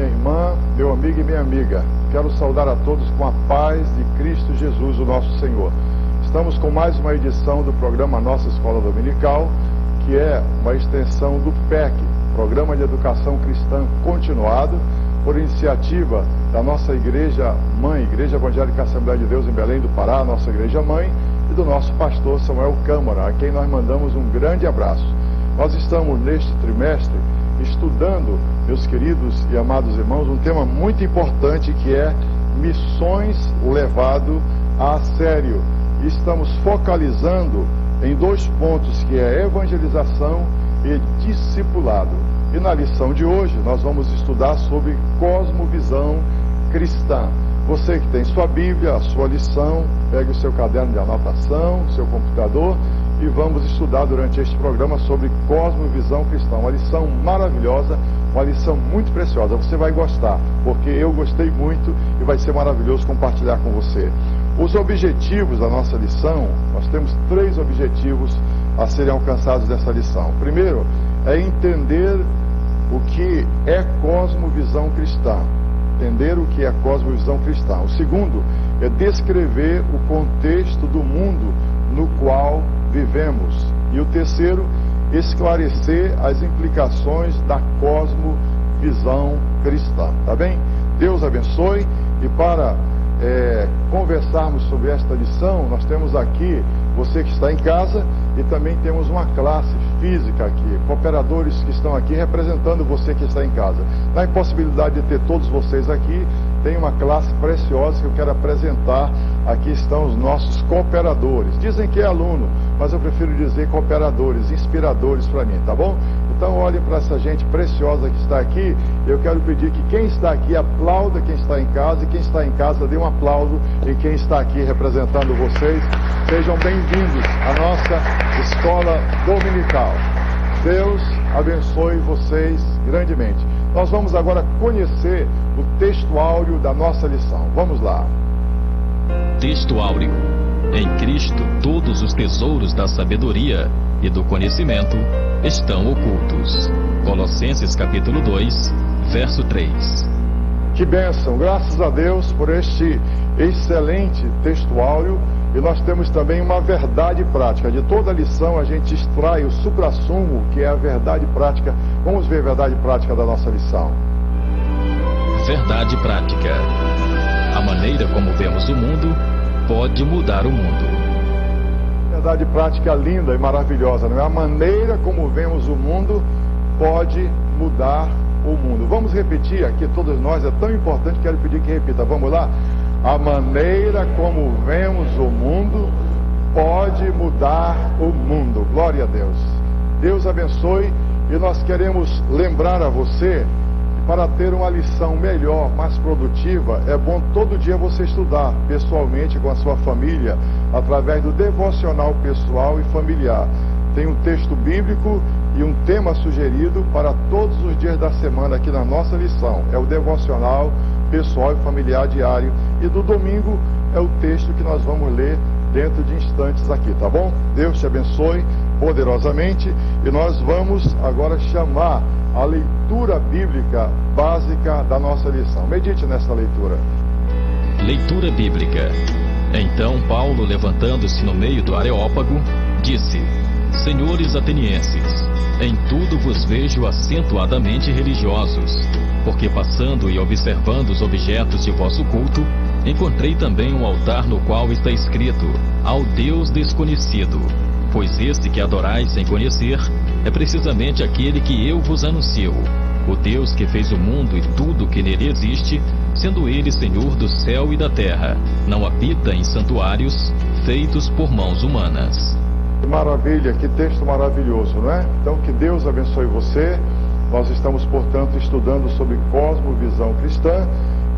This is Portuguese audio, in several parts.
minha irmã, meu amigo e minha amiga. Quero saudar a todos com a paz de Cristo Jesus, o nosso Senhor. Estamos com mais uma edição do programa Nossa Escola Dominical, que é uma extensão do PEC, Programa de Educação Cristã Continuado, por iniciativa da nossa Igreja Mãe, Igreja Evangélica Assembleia de Deus em Belém do Pará, nossa Igreja Mãe, e do nosso pastor Samuel Câmara, a quem nós mandamos um grande abraço. Nós estamos neste trimestre estudando, meus queridos e amados irmãos, um tema muito importante que é missões levado a sério. E estamos focalizando em dois pontos, que é evangelização e discipulado. E na lição de hoje nós vamos estudar sobre cosmovisão cristã. Você que tem sua Bíblia, a sua lição, pegue o seu caderno de anotação, seu computador, e vamos estudar durante este programa sobre cosmovisão cristã. Uma lição maravilhosa, uma lição muito preciosa. Você vai gostar, porque eu gostei muito e vai ser maravilhoso compartilhar com você. Os objetivos da nossa lição, nós temos 3 objetivos a serem alcançados dessa lição. Primeiro, é entender o que é cosmovisão cristã. Entender o que é cosmovisão cristã. O segundo é descrever o contexto do mundo no qual vivemos. E o terceiro, esclarecer as implicações da cosmovisão cristã. Tá bem? Deus abençoe. E para conversarmos sobre esta lição, nós temos aqui você que está em casa e também temos uma classe física aqui, cooperadores que estão aqui representando você que está em casa. Na impossibilidade de ter todos vocês aqui, tem uma classe preciosa que eu quero apresentar. Aqui estão os nossos cooperadores. Dizem que é aluno, mas eu prefiro dizer cooperadores, inspiradores para mim, tá bom? Então olhem para essa gente preciosa que está aqui. Eu quero pedir que quem está aqui aplauda quem está em casa, e quem está em casa dê um aplauso em quem está aqui representando vocês. Sejam bem-vindos à nossa escola dominical. Deus abençoe vocês grandemente. Nós vamos agora conhecer o texto áureo da nossa lição. Vamos lá. Texto áureo. Em Cristo todos os tesouros da sabedoria e do conhecimento estão ocultos. Colossenses capítulo 2, verso 3. Que bênção, graças a Deus por este excelente texto áureo. E nós temos também uma verdade prática. De toda a lição a gente extrai o suprassumo, que é a verdade prática. Vamos ver a verdade prática da nossa lição. Verdade prática. A maneira como vemos o mundo pode mudar o mundo. Verdade prática linda e maravilhosa, não é? A maneira como vemos o mundo pode mudar o mundo. Vamos repetir aqui, todos nós, é tão importante, quero pedir que repita. Vamos lá? A maneira como vemos o mundo pode mudar o mundo. Glória a Deus. Deus abençoe. E nós queremos lembrar a você que para ter uma lição melhor, mais produtiva, é bom todo dia você estudar pessoalmente com a sua família, através do devocional pessoal e familiar. Tem um texto bíblico e um tema sugerido para todos os dias da semana aqui na nossa lição. É o devocional pessoal e familiar diário. E do domingo é o texto que nós vamos ler dentro de instantes aqui, tá bom? Deus te abençoe poderosamente. E nós vamos agora chamar a leitura bíblica básica da nossa lição. Medite nessa leitura. Leitura bíblica. Então Paulo, levantando-se no meio do Areópago, disse: Senhores atenienses, em tudo vos vejo acentuadamente religiosos, porque passando e observando os objetos de vosso culto, encontrei também um altar no qual está escrito: Ao Deus desconhecido. Pois este que adorais sem conhecer é precisamente aquele que eu vos anuncio, o Deus que fez o mundo e tudo que nele existe, sendo ele Senhor do céu e da terra, não habita em santuários feitos por mãos humanas. Que maravilha, que texto maravilhoso, não é? Então que Deus abençoe você. Nós estamos, portanto, estudando sobre cosmovisão cristã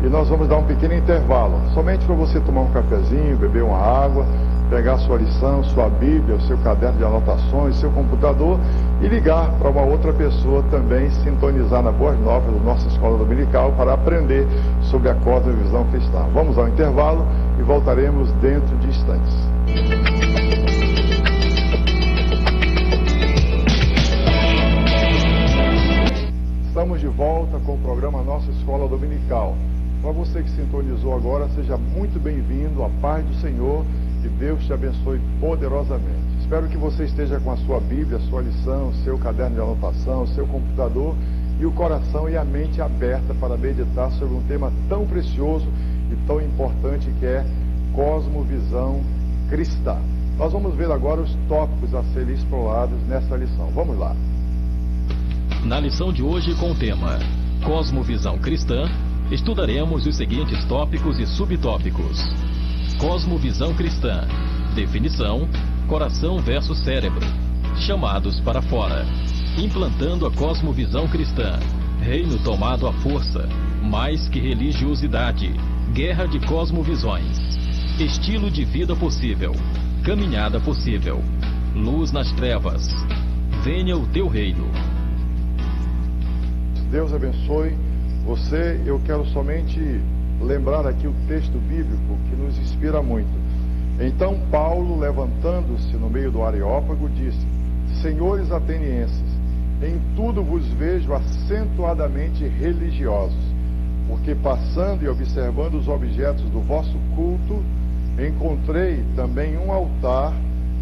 e nós vamos dar um pequeno intervalo, somente para você tomar um cafezinho, beber uma água, pegar sua lição, sua Bíblia, o seu caderno de anotações, seu computador e ligar para uma outra pessoa também, sintonizar na Boas Novas da nossa escola dominical para aprender sobre a cosmovisão cristã. Vamos ao intervalo e voltaremos dentro de instantes. Estamos de volta com o programa Nossa Escola sintonizou agora, seja muito bem-vindo, a paz do Senhor e Deus te abençoe poderosamente. Espero que você esteja com a sua Bíblia, a sua lição, seu caderno de anotação, seu computador e o coração e a mente aberta para meditar sobre um tema tão precioso e tão importante que é cosmovisão cristã. Nós vamos ver agora os tópicos a serem explorados nessa lição. Vamos lá. Na lição de hoje, com o tema Cosmovisão Cristã, estudaremos os seguintes tópicos e subtópicos. Cosmovisão cristã. Definição: coração versus cérebro. Chamados para fora. Implantando a cosmovisão cristã. Reino tomado à força. Mais que religiosidade. Guerra de cosmovisões. Estilo de vida possível. Caminhada possível. Luz nas trevas. Venha o teu reino. Deus abençoe você. Eu quero somente lembrar aqui o texto bíblico que nos inspira muito. Então Paulo, levantando-se no meio do Areópago, disse: Senhores atenienses, em tudo vos vejo acentuadamente religiosos, porque passando e observando os objetos do vosso culto, encontrei também um altar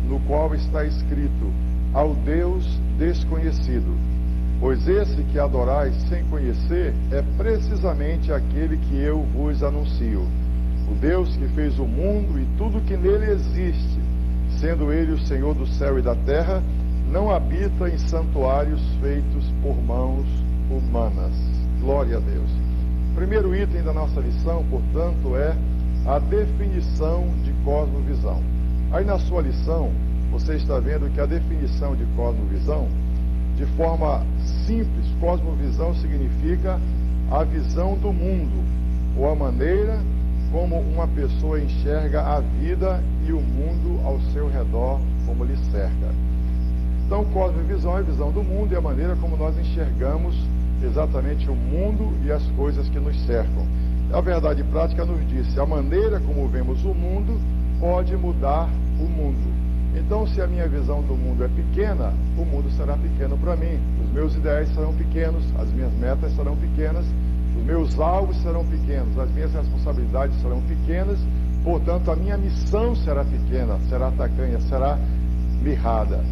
no qual está escrito: ao Deus desconhecido. Pois esse que adorais sem conhecer é precisamente aquele que eu vos anuncio. O Deus que fez o mundo e tudo que nele existe, sendo ele o Senhor do céu e da terra, não habita em santuários feitos por mãos humanas. Glória a Deus. O primeiro item da nossa lição, portanto, é a definição de cosmovisão. Aí na sua lição, você está vendo que a definição de cosmovisão, de forma simples, cosmovisão significa a visão do mundo, ou a maneira como uma pessoa enxerga a vida e o mundo ao seu redor, como lhe cerca. Então, cosmovisão é a visão do mundo e a maneira como nós enxergamos exatamente o mundo e as coisas que nos cercam. A verdade prática nos diz: a maneira como vemos o mundo pode mudar o mundo. Então, se a minha visão do mundo é pequena, o mundo será pequeno para mim. Os meus ideais serão pequenos, as minhas metas serão pequenas, os meus alvos serão pequenos, as minhas responsabilidades serão pequenas, portanto, a minha missão será pequena, será tacanha, será mirrada.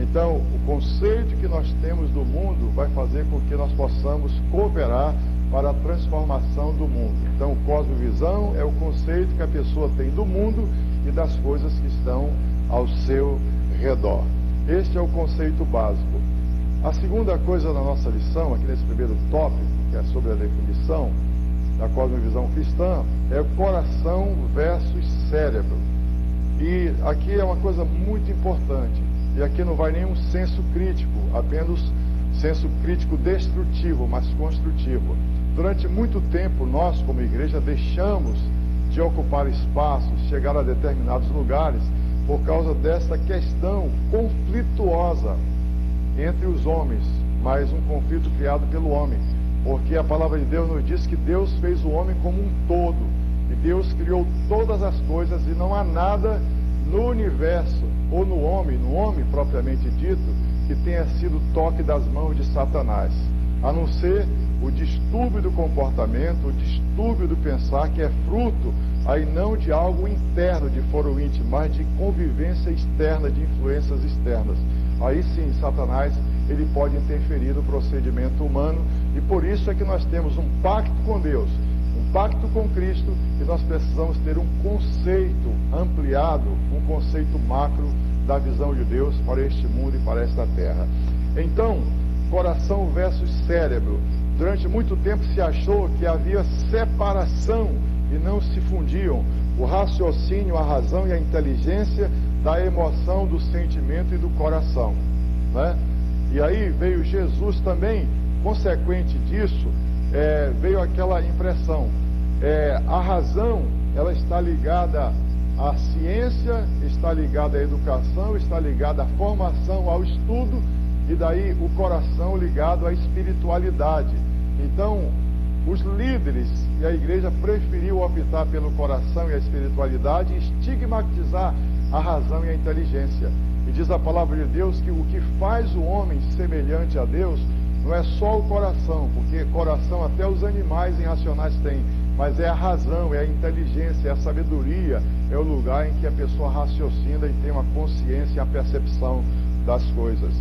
Então, o conceito que nós temos do mundo vai fazer com que nós possamos cooperar para a transformação do mundo. Então, cosmovisão é o conceito que a pessoa tem do mundo e das coisas que estão ao seu redor. Este é o conceito básico. A segunda coisa da nossa lição, aqui nesse primeiro tópico, que é sobre a definição da cosmovisão cristã, é o coração versus cérebro. E aqui é uma coisa muito importante. E aqui não vai nenhum senso crítico, apenas senso crítico destrutivo, mas construtivo. Durante muito tempo, nós, como igreja, deixamos de ocupar espaços, chegar a determinados lugares, por causa dessa questão conflituosa entre os homens, mas um conflito criado pelo homem. Porque a palavra de Deus nos diz que Deus fez o homem como um todo, e Deus criou todas as coisas, e não há nada no universo, ou no homem propriamente dito, que tenha sido toque das mãos de Satanás, a não ser o distúrbio do comportamento, o distúrbio do pensar, que é fruto aí não de algo interno, de foro íntimo, mas de convivência externa, de influências externas. Aí sim, Satanás, ele pode interferir no procedimento humano, e por isso é que nós temos um pacto com Deus, um pacto com Cristo, e nós precisamos ter um conceito ampliado, um conceito macro da visão de Deus para este mundo e para esta terra. Então, coração versus cérebro. Durante muito tempo se achou que havia separação e não se fundiam o raciocínio, a razão e a inteligência da emoção, do sentimento e do coração, né? E aí veio Jesus também, consequente disso, veio aquela impressão, a razão, ela está ligada à ciência, está ligada à educação, está ligada à formação, ao estudo, e daí o coração ligado à espiritualidade. Então, os líderes e a igreja preferiu optar pelo coração e a espiritualidade e estigmatizar a razão e a inteligência. E diz a palavra de Deus que o que faz o homem semelhante a Deus não é só o coração, porque coração até os animais irracionais têm, mas é a razão, é a inteligência, é a sabedoria, é o lugar em que a pessoa raciocina e tem uma consciência e a percepção das coisas.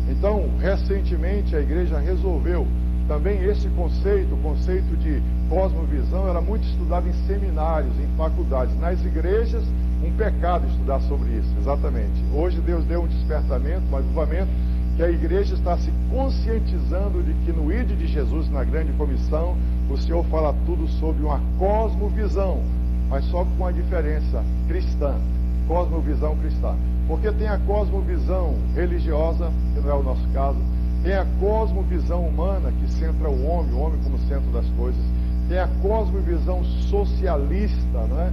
Então, recentemente a igreja resolveu também esse conceito, o conceito de cosmovisão, era muito estudado em seminários, em faculdades, nas igrejas, um pecado estudar sobre isso, exatamente. Hoje Deus deu um despertamento, um avivamento, que a igreja está se conscientizando de que no ID de Jesus, na grande comissão, o Senhor fala tudo sobre uma cosmovisão, mas só com a diferença cristã, cosmovisão cristã. Porque tem a cosmovisão religiosa, que não é o nosso caso, tem a cosmovisão humana, que centra o homem como centro das coisas, tem a cosmovisão socialista, não é?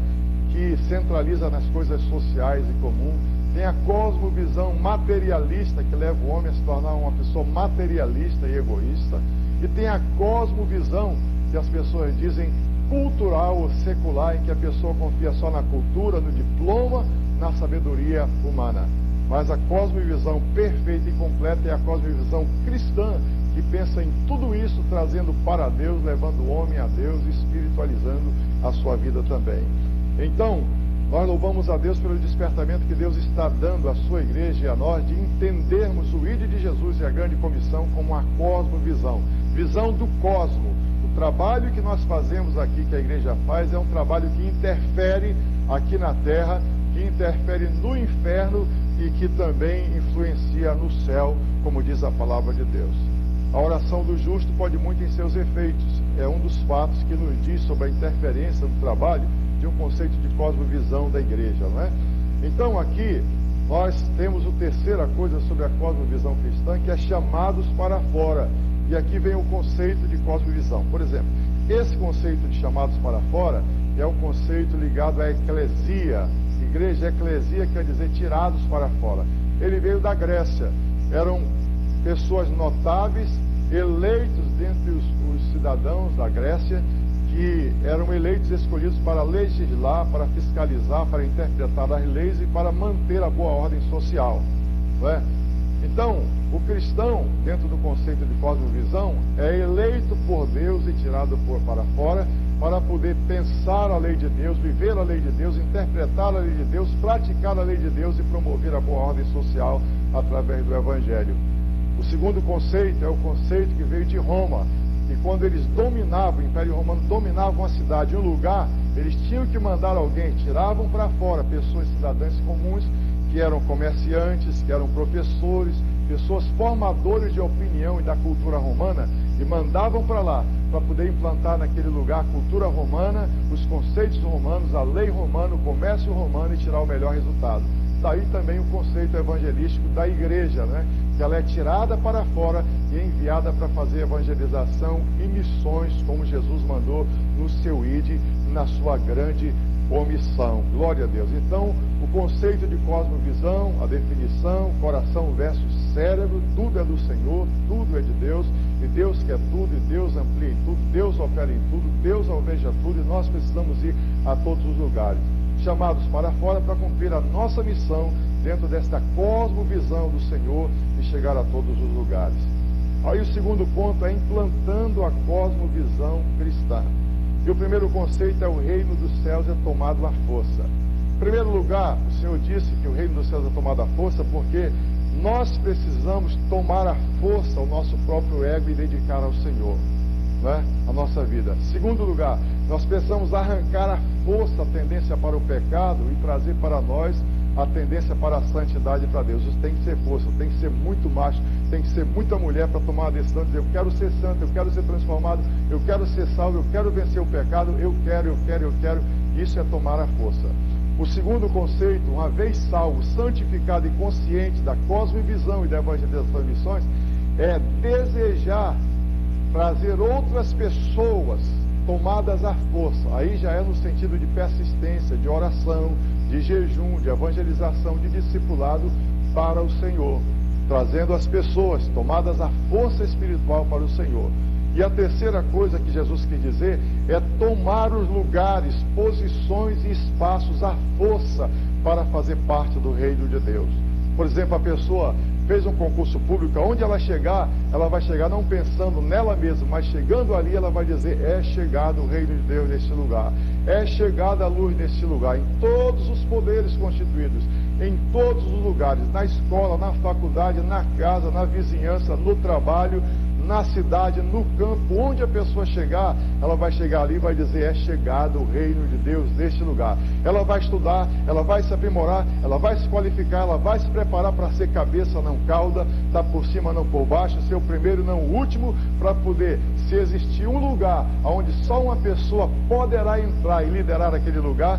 Que centraliza nas coisas sociais e comuns, tem a cosmovisão materialista, que leva o homem a se tornar uma pessoa materialista e egoísta, e tem a cosmovisão, que as pessoas dizem cultural ou secular, em que a pessoa confia só na cultura, no diploma, na sabedoria humana. Mas a cosmovisão perfeita e completa é a cosmovisão cristã, que pensa em tudo isso, trazendo para Deus, levando o homem a Deus, espiritualizando a sua vida também. Então, nós louvamos a Deus pelo despertamento que Deus está dando à sua igreja e a nós, de entendermos o ID de Jesus e a grande comissão como uma cosmovisão, visão do cosmo. O trabalho que nós fazemos aqui, que a igreja faz, é um trabalho que interfere aqui na terra, que interfere no inferno e que também influencia no céu, como diz a palavra de Deus. A oração do justo pode muito em seus efeitos. É um dos fatos que nos diz sobre a interferência do trabalho de um conceito de cosmovisão da igreja, não é? Então aqui nós temos a terceira coisa sobre a cosmovisão cristã, que é chamados para fora. E aqui vem o conceito de cosmovisão. Por exemplo, esse conceito de chamados para fora é um conceito ligado à eclesia. Igreja, eclesia quer dizer tirados para fora. Ele veio da Grécia. Eram pessoas notáveis, eleitos dentre os cidadãos da Grécia, que eram eleitos, escolhidos para legislar, para fiscalizar, para interpretar as leis e para manter a boa ordem social, não é? Então, o cristão, dentro do conceito de cosmovisão, é eleito por Deus e tirado para fora, para poder pensar a lei de Deus, viver a lei de Deus, interpretar a lei de Deus, praticar a lei de Deus e promover a boa ordem social através do Evangelho. O segundo conceito é o conceito que veio de Roma. E quando eles dominavam, o Império Romano dominava uma cidade, um lugar, eles tinham que mandar alguém, tiravam para fora pessoas, cidadãs comuns, que eram comerciantes, que eram professores, pessoas formadoras de opinião e da cultura romana, e mandavam para lá, para poder implantar naquele lugar a cultura romana, os conceitos romanos, a lei romana, o comércio romano e tirar o melhor resultado. Daí também o conceito evangelístico da igreja, né? Que ela é tirada para fora e enviada para fazer evangelização e missões, como Jesus mandou no seu ID, na sua grande comissão. Glória a Deus. Então, o conceito de cosmovisão, a definição, coração versus cérebro, tudo é do Senhor, tudo é de Deus, e Deus quer tudo, e Deus amplia em tudo, Deus opera em tudo, Deus almeja tudo, e nós precisamos ir a todos os lugares. Chamados para fora para cumprir a nossa missão dentro desta cosmovisão do Senhor e chegar a todos os lugares. Aí o segundo ponto é implantando a cosmovisão cristã. E o primeiro conceito é o reino dos céus é tomado à força. Em primeiro lugar, o Senhor disse que o reino dos céus é tomado à força porque nós precisamos tomar à força o nosso próprio ego e dedicar ao Senhor, né, a nossa vida. Segundo lugar, nós precisamos arrancar a força, a tendência para o pecado e trazer para nós a tendência para a santidade para Deus. Isso tem que ser força, tem que ser muito macho, tem que ser muita mulher para tomar a decisão de dizer: eu quero ser santo, eu quero ser transformado, eu quero ser salvo, eu quero vencer o pecado, eu quero. Isso é tomar a força. O segundo conceito, uma vez salvo, santificado e consciente da cosmovisão e da evangelização e missões, é desejar trazer outras pessoas tomadas à força. Aí já é no sentido de persistência, de oração, de jejum, de evangelização, de discipulado para o Senhor, trazendo as pessoas tomadas à força espiritual para o Senhor. E a terceira coisa que Jesus quis dizer é tomar os lugares, posições e espaços à força para fazer parte do reino de Deus. Por exemplo, a pessoa fez um concurso público, onde ela chegar, ela vai chegar não pensando nela mesma, mas chegando ali ela vai dizer, é chegado o reino de Deus neste lugar, é chegada a luz neste lugar, em todos os poderes constituídos, em todos os lugares, na escola, na faculdade, na casa, na vizinhança, no trabalho, na cidade, no campo, onde a pessoa chegar, ela vai chegar ali e vai dizer, é chegado o reino de Deus neste lugar. Ela vai estudar, ela vai se aprimorar, ela vai se qualificar, ela vai se preparar para ser cabeça, não cauda, estar por cima, não por baixo, ser o primeiro, não o último, para poder, se existir um lugar onde só uma pessoa poderá entrar e liderar aquele lugar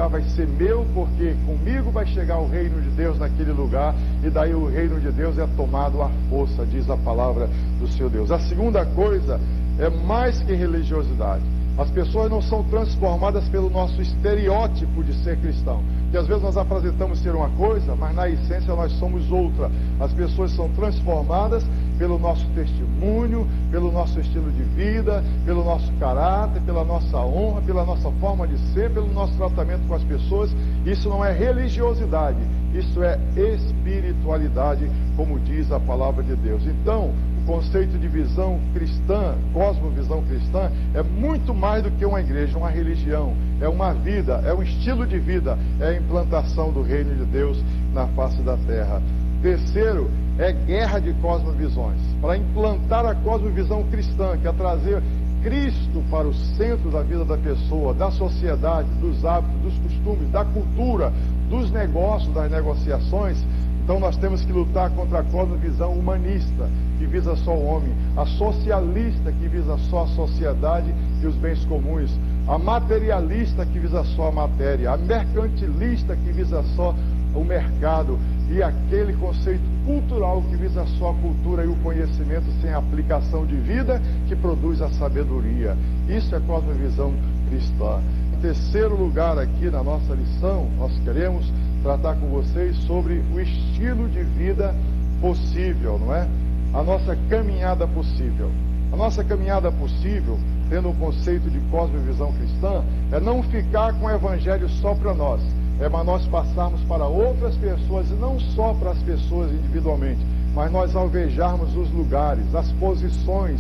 vai ser meu, porque comigo vai chegar o reino de Deus naquele lugar, e daí o reino de Deus é tomado à força, diz a palavra do seu Deus. A segunda coisa é mais que religiosidade. As pessoas não são transformadas pelo nosso estereótipo de ser cristão, que às vezes nós apresentamos ser uma coisa, mas na essência nós somos outra. As pessoas são transformadas pelo nosso testemunho, pelo nosso estilo de vida, pelo nosso caráter, pela nossa honra, pela nossa forma de ser, pelo nosso tratamento com as pessoas. Isso não é religiosidade, isso é espiritualidade, como diz a palavra de Deus. Então, o conceito de visão cristã, cosmovisão cristã, é muito mais do que uma igreja, uma religião. É uma vida, é um estilo de vida, é a implantação do reino de Deus na face da terra. Terceiro, é guerra de cosmovisões. Para implantar a cosmovisão cristã, que é trazer Cristo para o centro da vida da pessoa, da sociedade, dos hábitos, dos costumes, da cultura, dos negócios, das negociações. Então nós temos que lutar contra a cosmovisão humanista, que visa só o homem, a socialista, que visa só a sociedade e os bens comuns, a materialista, que visa só a matéria, a mercantilista, que visa só o mercado, e aquele conceito cultural que visa só a cultura e o conhecimento sem aplicação de vida, que produz a sabedoria. Isso é cosmovisão cristã. Em terceiro lugar aqui na nossa lição, nós queremos tratar com vocês sobre o estilo de vida possível, não é? A nossa caminhada possível. A nossa caminhada possível, tendo um conceito de cosmovisão cristã, é não ficar com o evangelho só para nós, é para nós passarmos para outras pessoas, e não só para as pessoas individualmente, mas nós alvejarmos os lugares, as posições,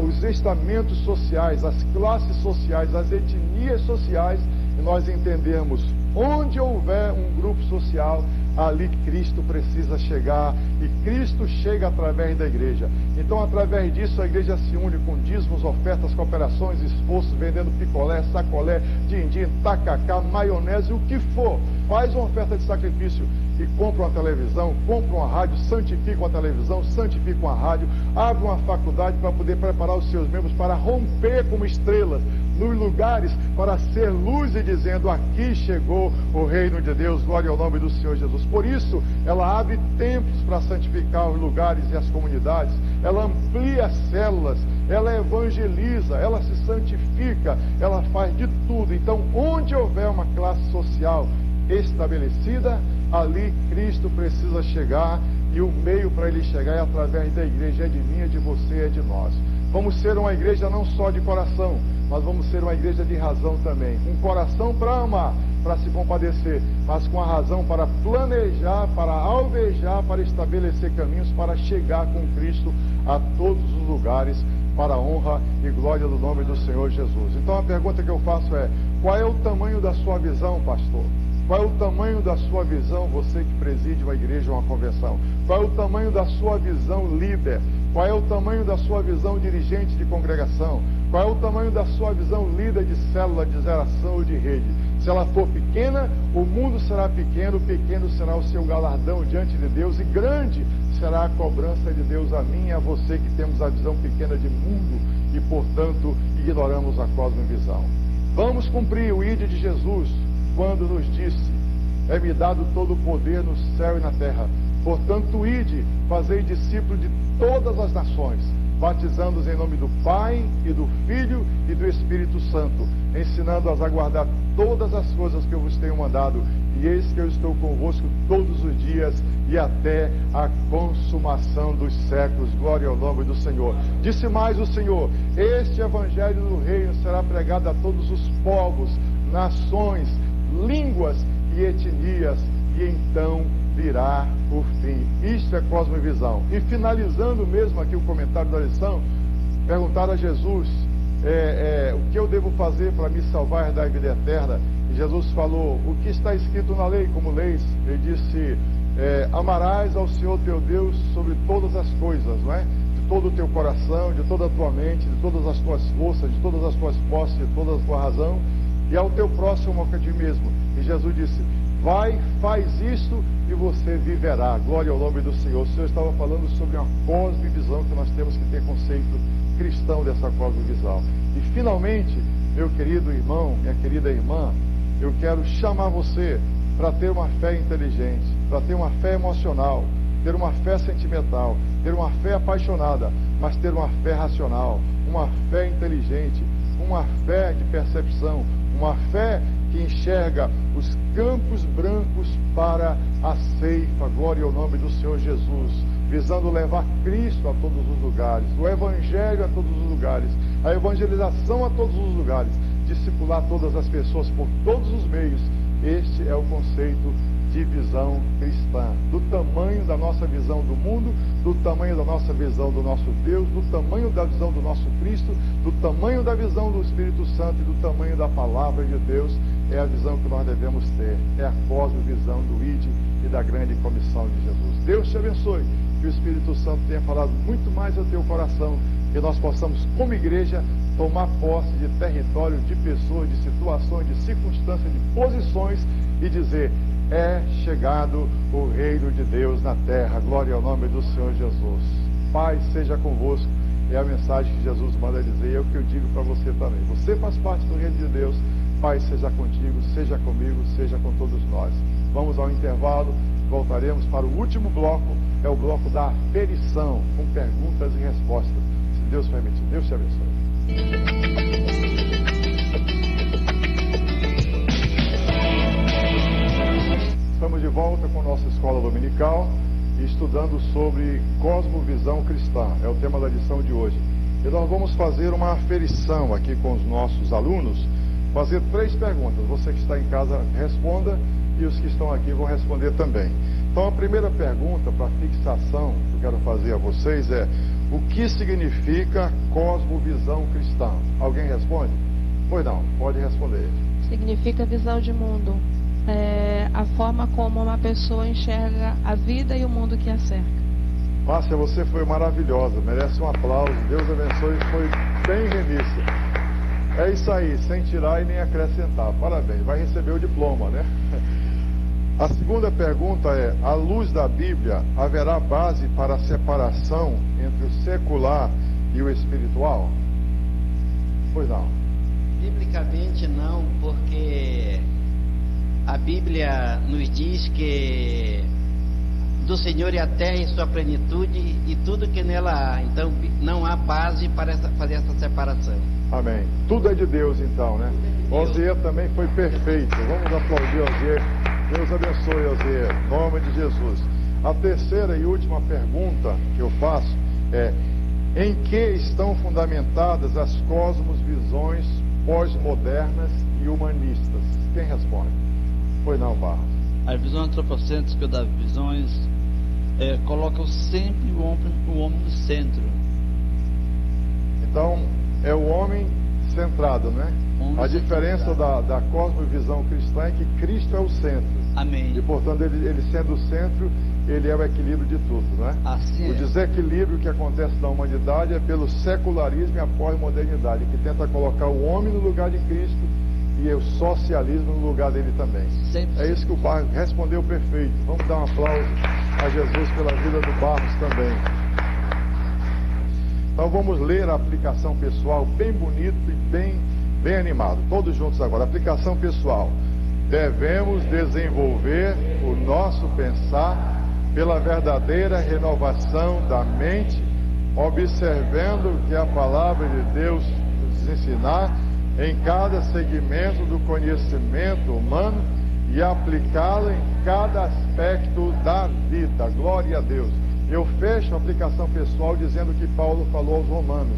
os estamentos sociais, as classes sociais, as etnias sociais, e nós entendermos onde houver um grupo social, ali Cristo precisa chegar, e Cristo chega através da igreja. Então, através disso, a igreja se une com dízimos, ofertas, cooperações, esforços, vendendo picolé, sacolé, din-din, tacacá, maionese, o que for. Faz uma oferta de sacrifício e compra uma televisão, compra uma rádio, santifica uma televisão, santifica uma rádio, abre uma faculdade para poder preparar os seus membros para romper como estrelas nos lugares, para ser luz e dizendo, aqui chegou o reino de Deus, glória ao nome do Senhor Jesus. Por isso, ela abre templos para santificar os lugares e as comunidades, ela amplia as células, ela evangeliza, ela se santifica, ela faz de tudo. Então, onde houver uma classe social estabelecida, ali Cristo precisa chegar, e o meio para ele chegar é através da igreja, é de mim, é de você, é de nós. Vamos ser uma igreja não só de coração, mas vamos ser uma igreja de razão também. Um coração para amar, para se compadecer, mas com a razão para planejar, para alvejar, para estabelecer caminhos, para chegar com Cristo a todos os lugares, para a honra e glória do nome do Senhor Jesus. Então a pergunta que eu faço é, qual é o tamanho da sua visão, pastor? Qual é o tamanho da sua visão, você que preside uma igreja ou uma convenção? Qual é o tamanho da sua visão, líder? Qual é o tamanho da sua visão, dirigente de congregação? Qual é o tamanho da sua visão, líder de célula, de geração ou de rede? Se ela for pequena, o mundo será pequeno será o seu galardão diante de Deus, e grande será a cobrança de Deus a mim e a você que temos a visão pequena de mundo e, portanto, ignoramos a cosmovisão. Vamos cumprir o ID de Jesus, quando nos disse, é-me dado todo o poder no céu e na terra. Portanto, ide, fazei discípulos de todas as nações, batizando-os em nome do Pai e do Filho e do Espírito Santo, ensinando-as a guardar todas as coisas que eu vos tenho mandado. E eis que eu estou convosco todos os dias e até a consumação dos séculos. Glória ao nome do Senhor. Disse mais o Senhor, este evangelho do reino será pregado a todos os povos, nações, línguas e etnias, e então virá o fim. Isto é cosmovisão. E finalizando mesmo aqui o comentário da lição, perguntaram a Jesus, o que eu devo fazer para me salvar da vida eterna? E Jesus falou, o que está escrito na lei, como leis? Ele disse, amarás ao Senhor teu Deus sobre todas as coisas, não é? De todo o teu coração, de toda a tua mente, de todas as tuas forças, de todas as tuas posses, de toda a tua razão, e ao teu próximo ao que a ti mesmo. E Jesus disse, vai, faz isto e você viverá. Glória ao nome do Senhor. O Senhor estava falando sobre uma cosmovisão que nós temos que ter conceito cristão dessa cosmovisão. E finalmente, meu querido irmão, minha querida irmã, eu quero chamar você para ter uma fé inteligente, para ter uma fé emocional, ter uma fé sentimental, ter uma fé apaixonada, mas ter uma fé racional, uma fé inteligente, uma fé de percepção, uma fé que enxerga os campos brancos para a ceifa. Glória ao nome do Senhor Jesus, visando levar Cristo a todos os lugares, o Evangelho a todos os lugares, a evangelização a todos os lugares, discipular todas as pessoas por todos os meios. Este é o conceito de visão cristã, do tamanho da nossa visão do mundo, do tamanho da nossa visão do nosso Deus, do tamanho da visão do nosso Cristo, do tamanho da visão do Espírito Santo e do tamanho da palavra de Deus. É a visão que nós devemos ter, é a cosmovisão do ID e da grande comissão de Jesus. Deus te abençoe, que o Espírito Santo tenha falado muito mais ao teu coração, que nós possamos, como igreja, tomar posse de território, de pessoas, de situações, de circunstâncias, de posições e dizer, é chegado o reino de Deus na terra. Glória ao nome do Senhor Jesus. Paz seja convosco. É a mensagem que Jesus manda dizer, é o que eu digo para você também. Você faz parte do reino de Deus. Paz seja contigo, seja comigo, seja com todos nós. Vamos ao intervalo, voltaremos para o último bloco, é o bloco da aferição, com perguntas e respostas. Se Deus permitir. Deus te abençoe. Estamos de volta com a nossa escola dominical, estudando sobre cosmovisão cristã, é o tema da lição de hoje. E nós vamos fazer uma aferição aqui com os nossos alunos, fazer 3 perguntas. Você que está em casa responda e os que estão aqui vão responder também. Então a primeira pergunta para fixação que eu quero fazer a vocês é: o que significa cosmovisão cristã? Alguém responde? Pois não, pode responder. Significa visão de mundo. A forma como uma pessoa enxerga a vida e o mundo que a cerca. Márcia, você foi maravilhosa, merece um aplauso. Deus abençoe, foi bem remissa. É isso aí, sem tirar e nem acrescentar. Parabéns, vai receber o diploma, né? A segunda pergunta é: à luz da Bíblia, haverá base para a separação entre o secular e o espiritual? Pois não. Biblicamente não, porque a Bíblia nos diz que do Senhor é a terra e sua plenitude e tudo que nela há. Então não há base para fazer essa separação. Amém. Tudo é de Deus então, né? Osier também foi perfeito. Vamos aplaudir Osier. Deus abençoe Osier, em nome de Jesus. A terceira e última pergunta que eu faço é: em que estão fundamentadas as cosmovisões pós-modernas e humanistas? Quem responde? Pois não, Barros. A visão antropocêntrica das visões colocam sempre o homem no centro. Então, é o homem centrado, né? A diferença da cosmovisão cristã é que Cristo é o centro. Amém. E, portanto, ele sendo o centro, ele é o equilíbrio de tudo, não é? Assim o desequilíbrio que acontece na humanidade é pelo secularismo e a pós-modernidade, que tenta colocar o homem no lugar de Cristo e o socialismo no lugar dele também. Sempre. É isso que o Barros respondeu perfeito. Vamos dar um aplauso a Jesus pela vida do Barros também. Então vamos ler a aplicação pessoal, bem bonito e bem animado. Todos juntos agora. Aplicação pessoal. Devemos desenvolver o nosso pensar pela verdadeira renovação da mente, observando o que a palavra de Deus nos ensinar em cada segmento do conhecimento humano e aplicá-lo em cada aspecto da vida. Glória a Deus. Eu fecho a aplicação pessoal dizendo que Paulo falou aos romanos,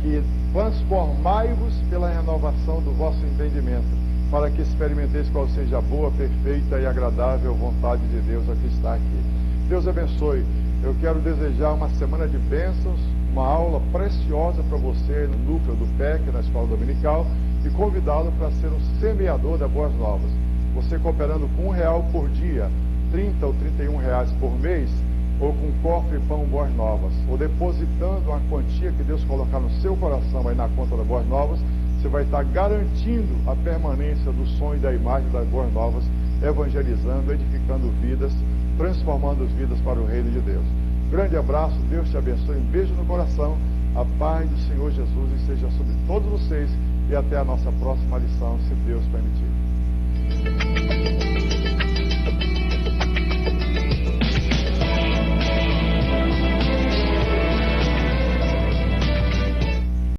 que transformai-vos pela renovação do vosso entendimento. para que experimenteis qual seja a boa, perfeita e agradável vontade de Deus a que está aqui. Deus abençoe. Eu quero desejar uma semana de bênçãos, uma aula preciosa para você no núcleo do PEC, na Escola Dominical, e convidá-lo para ser um semeador das boas novas. Você cooperando com R$1 por dia, 30 ou 31 reais por mês, ou com cofre e pão Boas Novas, ou depositando uma quantia que Deus colocar no seu coração aí na conta da Boas Novas, você vai estar garantindo a permanência do sonho e da imagem das Boas Novas, evangelizando, edificando vidas, transformando as vidas para o reino de Deus. Grande abraço, Deus te abençoe, um beijo no coração, a paz do Senhor Jesus esteja sobre todos vocês e até a nossa próxima lição, se Deus permitir.